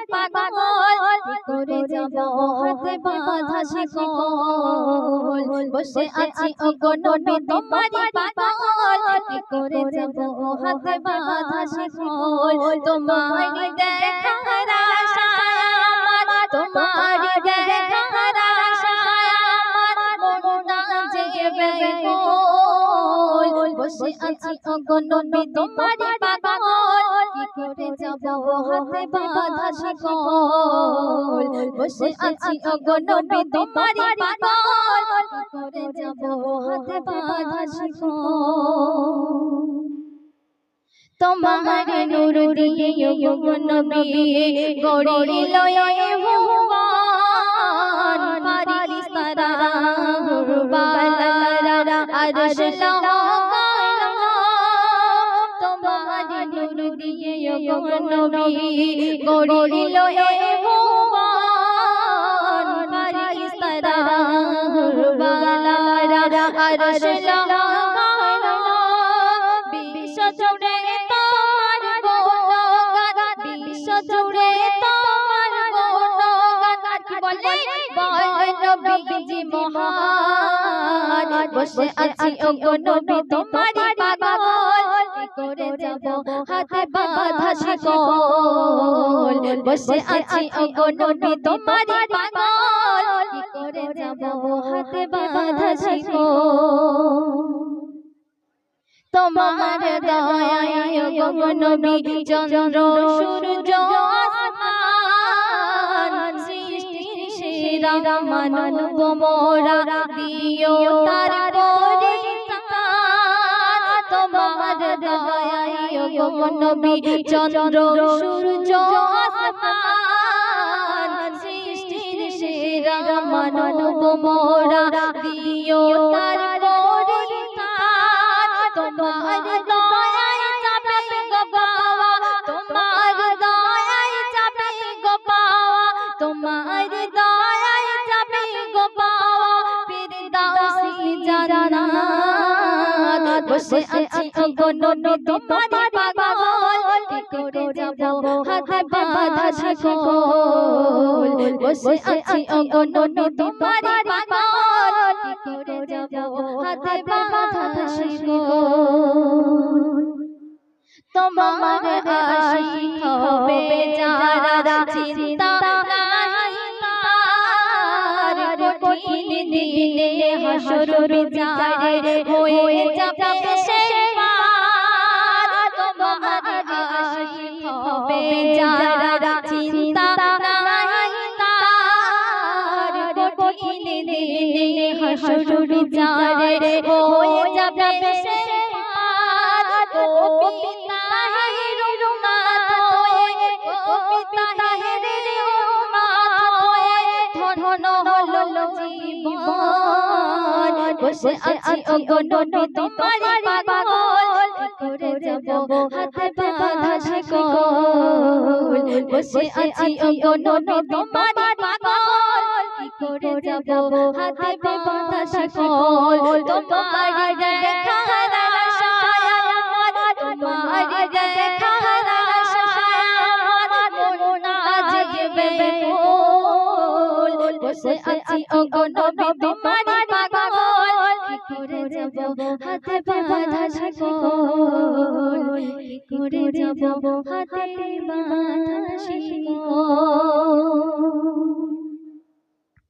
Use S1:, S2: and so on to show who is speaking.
S1: পাগল কি করে যাব হাতে বাঁধা শিকল বসে আছি ওগো নবী তোমারই পাগল কি করে যাব হাতে বাঁধা শিকল তোমারই দেখার আশায় আমার তোমারই দেখার আশায় আমার মনটা যে বেকুল বসে আছি ওগো নবী তোমারই পাগল কি করে যাব হাতে বাঁধা শিকল বসে আছি ওগো নবী তোমারই পাগল কি করে যাব হাতে বাঁধা শিকল তোমার নূর দিয়ে ওগো নবী গড়িল এই ভুবন ফারিস্তারা বালারা আরশ লাগাইল তোমার নূর দিয়ে ওগো নবী গড়িল এই ভুবন ফারিস্তারা বালারা আরশ লাগাইল বিশ্ব জুড়ে তোমার গুণগান বিশ্ব জুড়ে তোমার গুণগান কি বলে নবীজি মহান বসে আছি ওগো নবী তোমারই পাগল কি করে যাব হাতে বাঁধা শিকল বসে আছি ওগো নবী তোমারই পাগল কি করে যাব হাতে বাঁধা শিকল তোমার দয়ায় ওগো নবী চন্দ্র সূর্য আসমান সৃষ্টির সেরা মানব মোরা দিও তার পরিত্রাণ তোমার দয়ায় ওগো নবী চন্দ্র সূর্য আসমান সৃষ্টির সেরা মানব মোরা দিও তার পরিত্রাণ তোমার দয়ায় যাবে গো পাওয়া তোমার দয়ায় যাবে গো পাওয়া তোমার দয়ায় যাবে গো পাওয়া ফিরদাউসি জান্নাত বসে আছি ওগো নবী তোমারই পাগল কি করে যাব হাতে বাঁধা শিকল বসে আছি ওগো নবী তোমারই পাগল কি করে যাব হাতে বাঁধা শিকল তোমার আশিক হবে যারা চিন্তা নাহি তার কঠিন দিনে হাসর বিচারে হয়ে যাবে শেরবার তোমার আশিক হবে যারা চিন্তা নাহি তার কঠিন দিনে হাসর বিচারে হয়ে যাবে শেরবার ও পিতা হে রুমাত হয়ে ও পিতা হে রুমাত হয়ে ধন হলো জীবন বসে আছি ওগো নবী তোমারই পাগল কি করে যাব হাতে বাঁধা শিকল বসে আছি ওগো নবী তোমারই পাগল কি করে যাব হাতে বাঁধা শিকল তোমার দেখার আশায় আমার তোমার দেখার আশায় আমার মনটা যে বেকুল বসে আছি ওগো নবী তোমারই পাগল কি করে যাব হাতে বাঁধা শিকল কি করে যাব হাতে বাঁধা শিকল